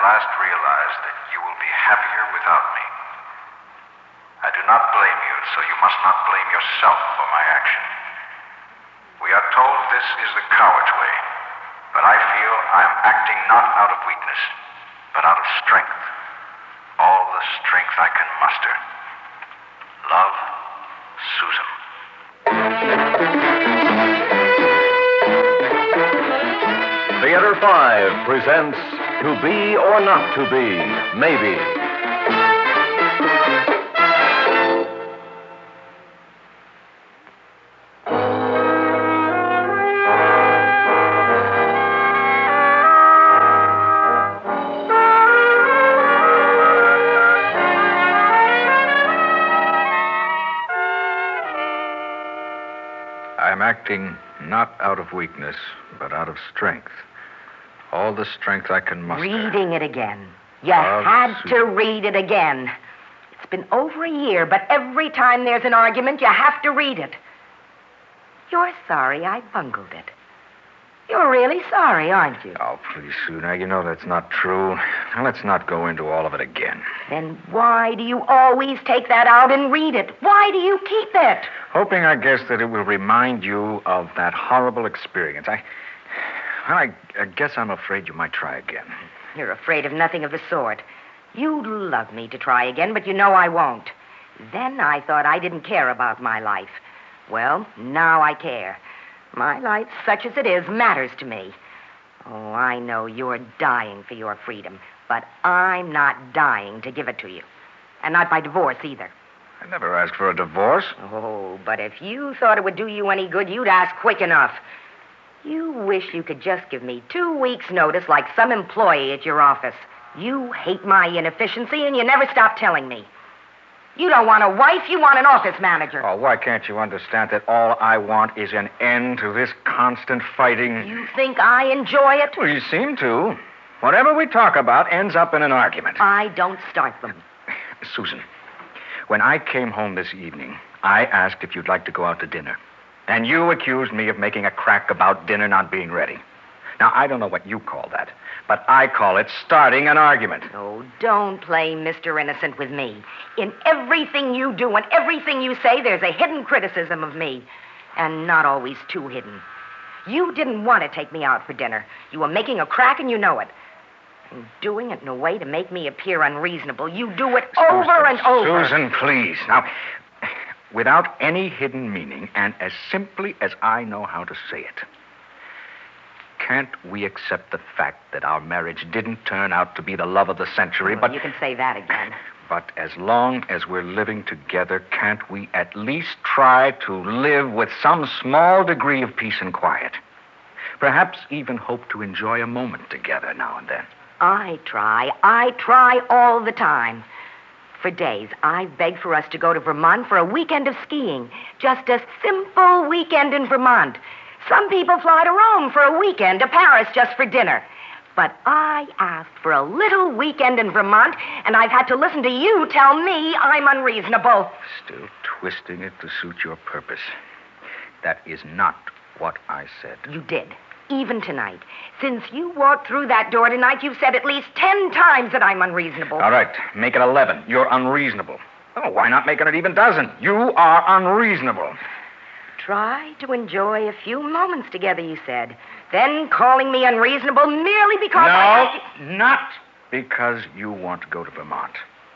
last realized that you will be happier without me. I do not blame you, so you must not blame yourself for my action. We are told this is the coward's way, but I feel I am acting not out of weakness, but out of strength. All the strength I can muster. Love, Susan. Theater 5 presents To Be or Not to Be, Maybe. I'm acting not out of weakness, but out of strength. All the strength I can muster. Reading it again. You had to read it again. It's been over a year, but every time there's an argument, you have to read it. You're sorry I bungled it. You're really sorry, aren't you? Oh, please, Sue. Now, you know that's not true. Now, let's not go into all of it again. Then why do you always take that out and read it? Why do you keep it? Hoping, I guess, that it will remind you of that horrible experience. I guess I'm afraid you might try again. You're afraid of nothing of the sort. You'd love me to try again, but you know I won't. Then I thought I didn't care about my life. Well, now I care. My life, such as it is, matters to me. Oh, I know you're dying for your freedom, but I'm not dying to give it to you. And not by divorce, either. I never asked for a divorce. Oh, but if you thought it would do you any good, you'd ask quick enough. You wish you could just give me 2 weeks' notice like some employee at your office. You hate my inefficiency, and you never stop telling me. You don't want a wife, you want an office manager. Oh, why can't you understand that all I want is an end to this constant fighting? You think I enjoy it? Well, you seem to. Whatever we talk about ends up in an argument. I don't start them. Susan, when I came home this evening, I asked if you'd like to go out to dinner. And you accused me of making a crack about dinner not being ready. Now, I don't know what you call that, but I call it starting an argument. Oh, don't play Mr. Innocent with me. In everything you do and everything you say, there's a hidden criticism of me. And not always too hidden. You didn't want to take me out for dinner. You were making a crack and you know it. And doing it in a way to make me appear unreasonable. You do it over and over. Susan, please. Now, without any hidden meaning and as simply as I know how to say it, can't we accept the fact that our marriage didn't turn out to be the love of the century, You can say that again. But as long as we're living together, can't we at least try to live with some small degree of peace and quiet? Perhaps even hope to enjoy a moment together now and then. I try all the time. For days, I've begged for us to go to Vermont for a weekend of skiing. Just a simple weekend in Vermont. Some people fly to Rome for a weekend, to Paris just for dinner. But I asked for a little weekend in Vermont, and I've had to listen to you tell me I'm unreasonable. Still twisting it to suit your purpose. That is not what I said. You did, even tonight. Since you walked through that door tonight, you've said at least 10 times that I'm unreasonable. All right, make it 11. You're unreasonable. Oh, why not make it an even dozen? You are unreasonable. Try to enjoy a few moments together, you said. Then calling me unreasonable merely because not because you want to go to Vermont.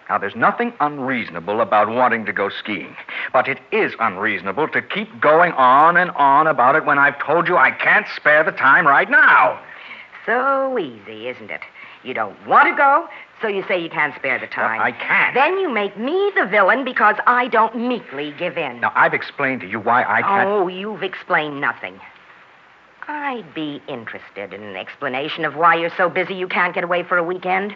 Now, there's nothing unreasonable about wanting to go skiing. But it is unreasonable to keep going on and on about it when I've told you I can't spare the time right now. So easy, isn't it? You don't want to go, so you say you can't spare the time. I can't. Then you make me the villain because I don't meekly give in. Now, I've explained to you why I can't... Oh, you've explained nothing. I'd be interested in an explanation of why you're so busy you can't get away for a weekend.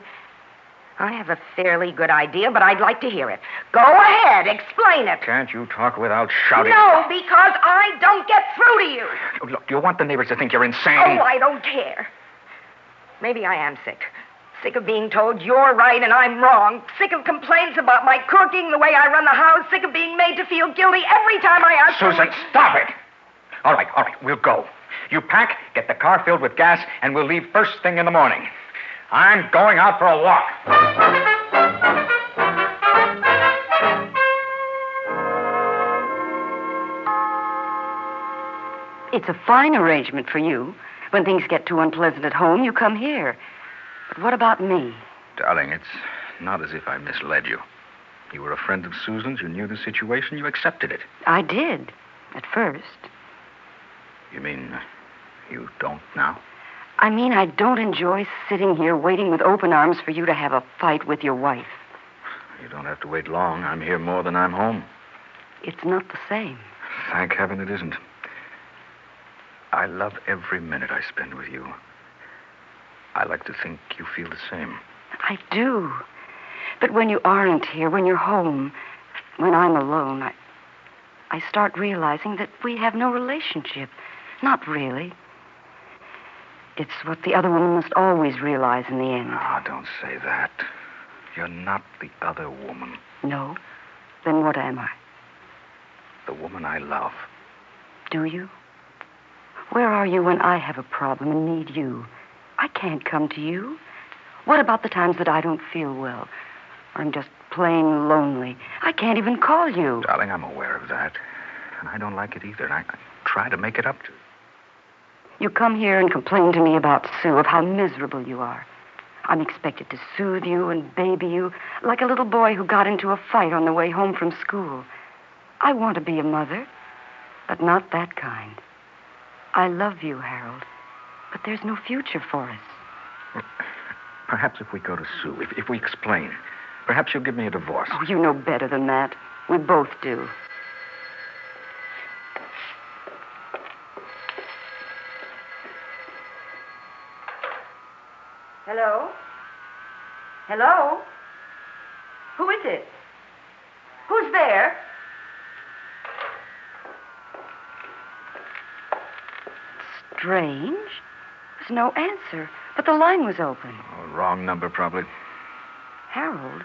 I have a fairly good idea, but I'd like to hear it. Go ahead, explain it. Can't you talk without shouting? No, because I don't get through to you. Look, you want the neighbors to think you're insane. Oh, I don't care. Maybe I am sick. Sick of being told you're right and I'm wrong. Sick of complaints about my cooking, the way I run the house. Sick of being made to feel guilty every time I ask... Susan, stop it. All right, we'll go. You pack, get the car filled with gas, and we'll leave first thing in the morning. I'm going out for a walk. It's a fine arrangement for you. When things get too unpleasant at home, you come here. But what about me? Darling, it's not as if I misled you. You were a friend of Susan's. You knew the situation. You accepted it. I did, at first. You mean you don't now? I mean, I don't enjoy sitting here waiting with open arms for you to have a fight with your wife. You don't have to wait long. I'm here more than I'm home. It's not the same. Thank heaven it isn't. I love every minute I spend with you. I like to think you feel the same. I do. But when you aren't here, when you're home, when I'm alone, I start realizing that we have no relationship. Not really. It's what the other woman must always realize in the end. Ah, don't say that. You're not the other woman. No? Then what am I? The woman I love. Do you? Where are you when I have a problem and need you? I can't come to you. What about the times that I don't feel well? Or I'm just plain lonely. I can't even call you. Darling, I'm aware of that. And I don't like it either. And I try to make it up to you. You come here and complain to me about Sue, of how miserable you are. I'm expected to soothe you and baby you like a little boy who got into a fight on the way home from school. I want to be a mother, but not that kind. I love you, Harold, but there's no future for us. Well, perhaps if we go to Sue, if we explain, perhaps she'll give me a divorce. Oh, you know better than that. We both do. Hello? Hello? Who is it? Who's there? Strange. There's no answer, but the line was open. Oh, wrong number, probably. Harold,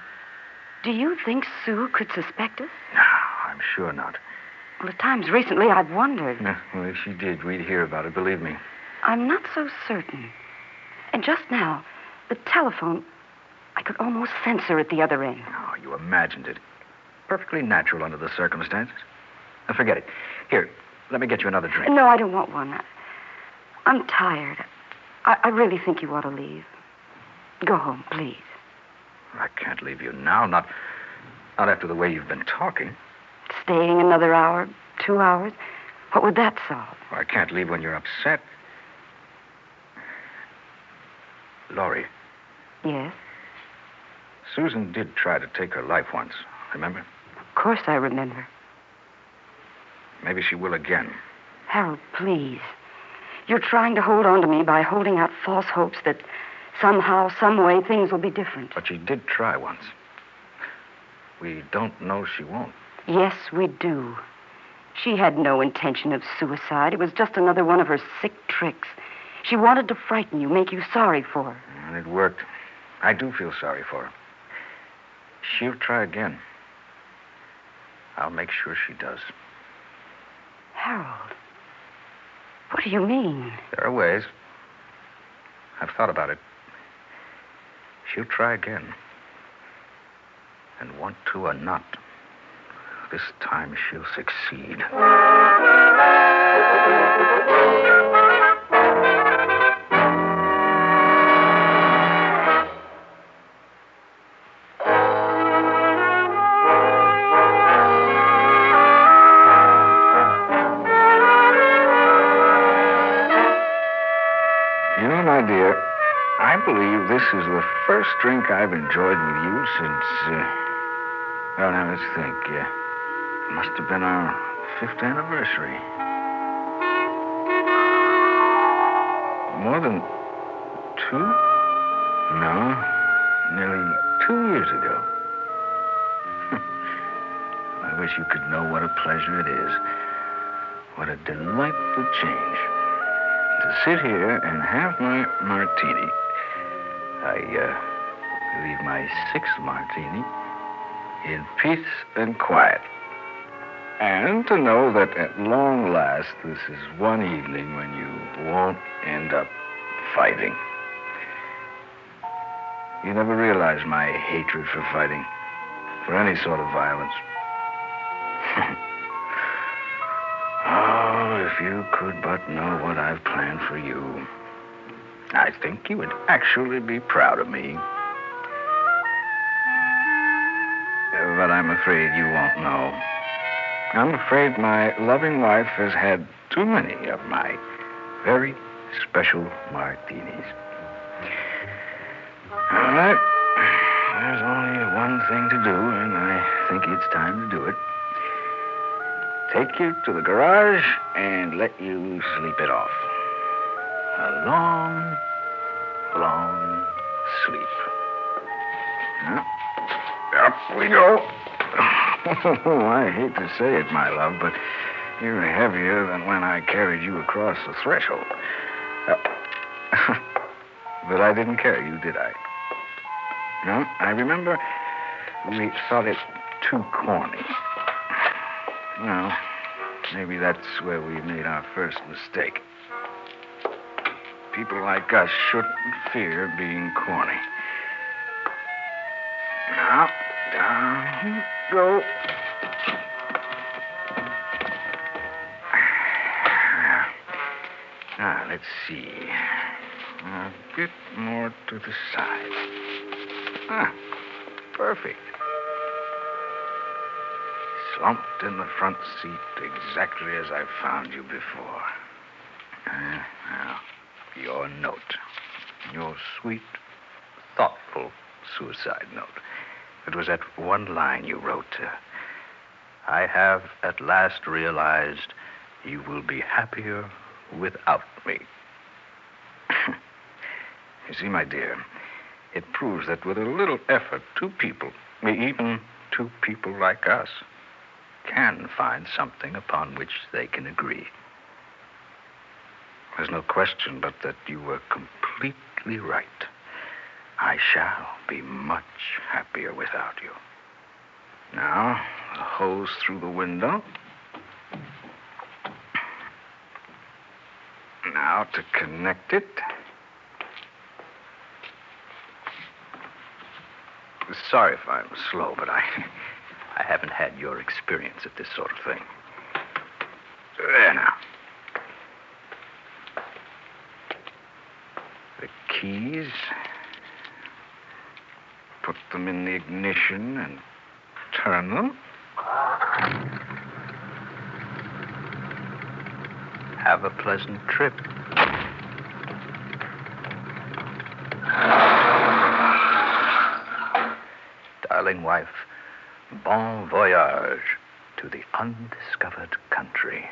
do you think Sue could suspect us? No, I'm sure not. Well, at times recently I've wondered. No, well, if she did, we'd hear about it, believe me. I'm not so certain. And just now, the telephone, I could almost sense her at the other end. Oh, you imagined it. Perfectly natural under the circumstances. Now, forget it. Here, let me get you another drink. No, I don't want one. I'm tired. I really think you ought to leave. Go home, please. I can't leave you now, not after the way you've been talking. Staying another hour, 2 hours, what would that solve? I can't leave when you're upset. Laurie, Yes? Susan did try to take her life once, remember? Of course I remember. Maybe she will again. Harold, please. You're trying to hold on to me by holding out false hopes that somehow, some way, things will be different. But she did try once. We don't know she won't. Yes, we do. She had no intention of suicide. It was just another one of her sick tricks. She wanted to frighten you, make you sorry for her. And it worked. I do feel sorry for her. She'll try again. I'll make sure she does. Harold, what do you mean? There are ways. I've thought about it. She'll try again. And want to or not, this time she'll succeed. You know, my dear, I believe this is the first drink I've enjoyed with you since, well, now let's think. It must have been our 5th anniversary. More than 2? No, nearly 2 years ago. I wish you could know what a pleasure it is. What a delightful change. To sit here and have my martini. I leave my 6th martini in peace and quiet. And to know that at long last, this is one evening when you won't end up fighting. You never realized my hatred for fighting, for any sort of violence. Oh, if you could but know what I've planned for you. I think you would actually be proud of me. But I'm afraid you won't know. I'm afraid my loving wife has had too many of my very special martinis. All right. There's only one thing to do, and I think it's time to do it. Take you to the garage and let you sleep it off. A long, long sleep. Now, up we go. I hate to say it, my love, but you're heavier than when I carried you across the threshold. But I didn't carry you, did I? No, I remember we thought it too corny. Well, maybe that's where we made our first mistake. People like us shouldn't fear being corny. Now, down you go. Now, let's see. A bit more to the side. Perfect. Slumped in the front seat exactly as I found you before. Now, your note. Your sweet, thoughtful suicide note. It was that one line you wrote. I have at last realized you will be happier without me. You see, my dear, it proves that with a little effort, two people, even two people like us, can find something upon which they can agree. There's no question but that you were completely right. I shall be much happier without you. Now, the hose through the window. Now to connect it. Sorry if I'm slow, but I haven't had your experience at this sort of thing. There now. The keys. Put them in the ignition and turn them. Have a pleasant trip. Darling wife, bon voyage to the undiscovered country.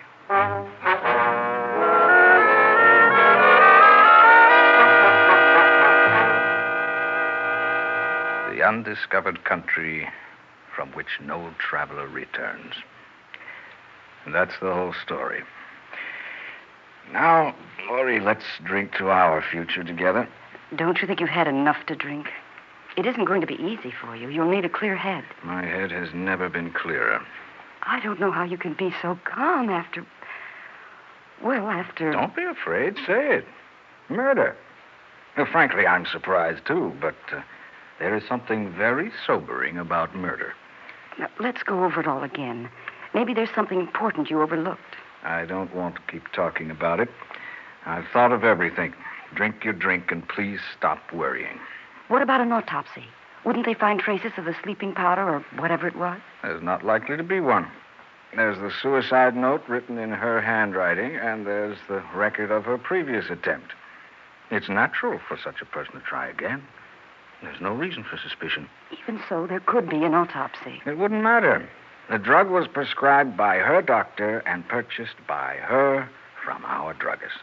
The undiscovered country from which no traveler returns. And that's the whole story. Now, Laurie, let's drink to our future together. Don't you think you've had enough to drink? It isn't going to be easy for you. You'll need a clear head. My head has never been clearer. I don't know how you can be so calm after... Well, after... Don't be afraid. Say it. Murder. Well, frankly, I'm surprised, too, but there is something very sobering about murder. Now, let's go over it all again. Maybe there's something important you overlooked. I don't want to keep talking about it. I've thought of everything. Drink your drink and please stop worrying. What about an autopsy? Wouldn't they find traces of the sleeping powder or whatever it was? There's not likely to be one. There's the suicide note written in her handwriting, and there's the record of her previous attempt. It's natural for such a person to try again. There's no reason for suspicion. Even so, there could be an autopsy. It wouldn't matter. The drug was prescribed by her doctor and purchased by her from our druggist.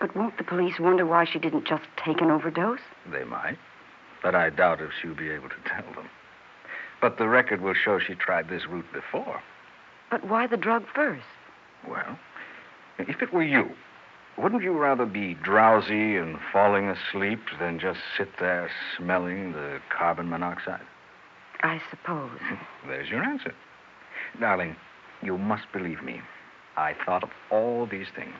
But won't the police wonder why she didn't just take an overdose? They might, but I doubt if she'll be able to tell them. But the record will show she tried this route before. But why the drug first? Well, if it were you, wouldn't you rather be drowsy and falling asleep than just sit there smelling the carbon monoxide? I suppose. There's your answer. Darling, you must believe me. I thought of all these things.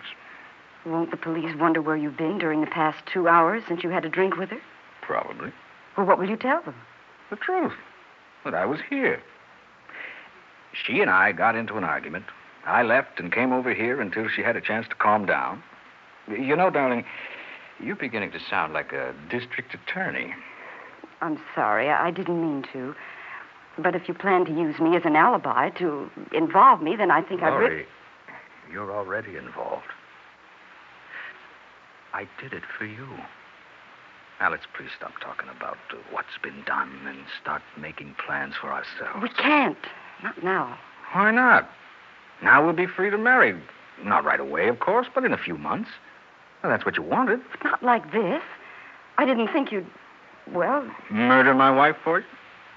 Won't the police wonder where you've been during the past 2 hours since you had a drink with her? Probably. Well, what will you tell them? The truth. That I was here. She and I got into an argument. I left and came over here until she had a chance to calm down. You know, darling, you're beginning to sound like a district attorney. I'm sorry. I didn't mean to. But if you plan to use me as an alibi to involve me, then I think Laurie, you're already involved. I did it for you. Now, let's please stop talking about what's been done and start making plans for ourselves. We can't. Not now. Why not? Now we'll be free to marry. Not right away, of course, but in a few months. Well, that's what you wanted. Not like this. I didn't think you'd, well... Murder my wife for you?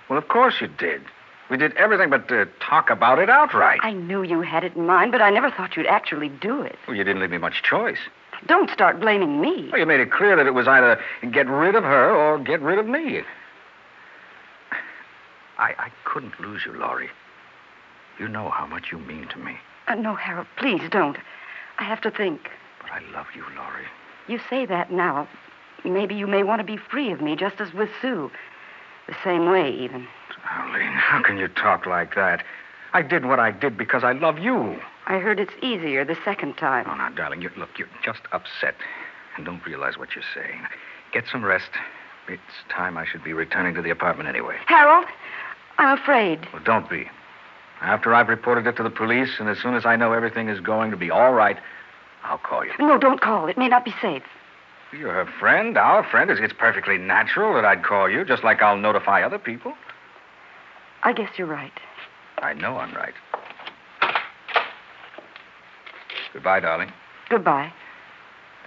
Well, of course you did. We did everything but talk about it outright. I knew you had it in mind, but I never thought you'd actually do it. Well, you didn't leave me much choice. Don't start blaming me. Well, you made it clear that it was either get rid of her or get rid of me. I couldn't lose you, Laurie. You know how much you mean to me. No, Harold, please don't. I have to think. But I love you, Laurie. You say that now. Maybe you may want to be free of me, just as with Sue. The same way, even. Arlene, how can you talk like that? I did what I did because I love you. I heard it's easier the second time. Oh, now, darling, you're just upset and don't realize what you're saying. Get some rest. It's time I should be returning to the apartment anyway. Harold, I'm afraid. Well, don't be. After I've reported it to the police, and as soon as I know everything is going to be all right, I'll call you. No, don't call. It may not be safe. You're her friend, our friend. It's perfectly natural that I'd call you, just like I'll notify other people. I guess you're right. I know I'm right. Goodbye, darling. Goodbye.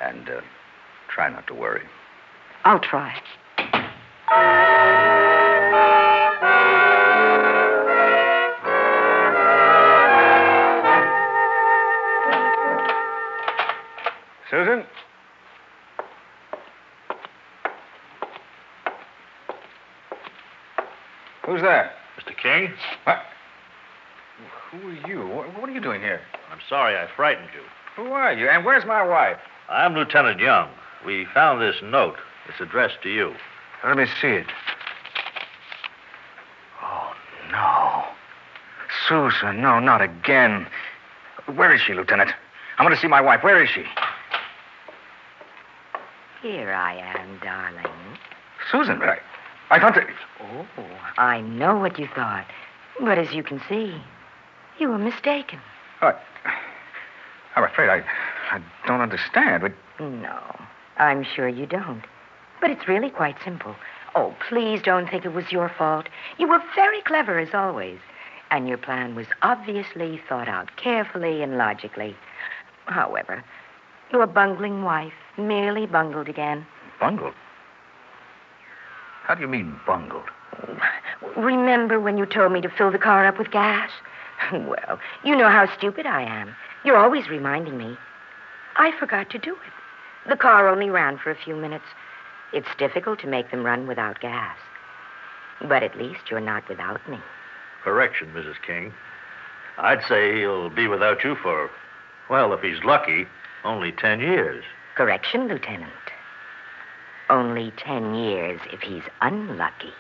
And try not to worry. I'll try. Susan? Who's there? Mr. King? What? Who are you? What are you doing here? I'm sorry I frightened you. Who are you? And where's my wife? I'm Lieutenant Young. We found this note. It's addressed to you. Let me see it. Oh, no. Susan, no, not again. Where is she, Lieutenant? I want to see my wife. Where is she? Here I am, darling. Susan, I thought that... Oh, I know what you thought. But as you can see, you were mistaken. I'm afraid I don't understand. No, I'm sure you don't. But it's really quite simple. Oh, please don't think it was your fault. You were very clever, as always. And your plan was obviously thought out carefully and logically. However, your bungling wife merely bungled again. Bungled? How do you mean, bungled? Remember when you told me to fill the car up with gas? Well, you know how stupid I am. You're always reminding me. I forgot to do it. The car only ran for a few minutes. It's difficult to make them run without gas. But at least you're not without me. Correction, Mrs. King. I'd say he'll be without you for, well, if he's lucky, only 10 years. Correction, Lieutenant. Only 10 years if he's unlucky.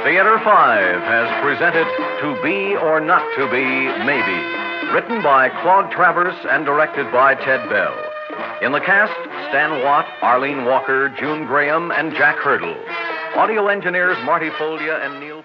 Theater 5 has presented To Be or Not to Be, Maybe, written by Claude Travers and directed by Ted Bell. In the cast, Stan Watt, Arlene Walker, June Graham, and Jack Hurdle. Audio engineers Marty Folia and Neil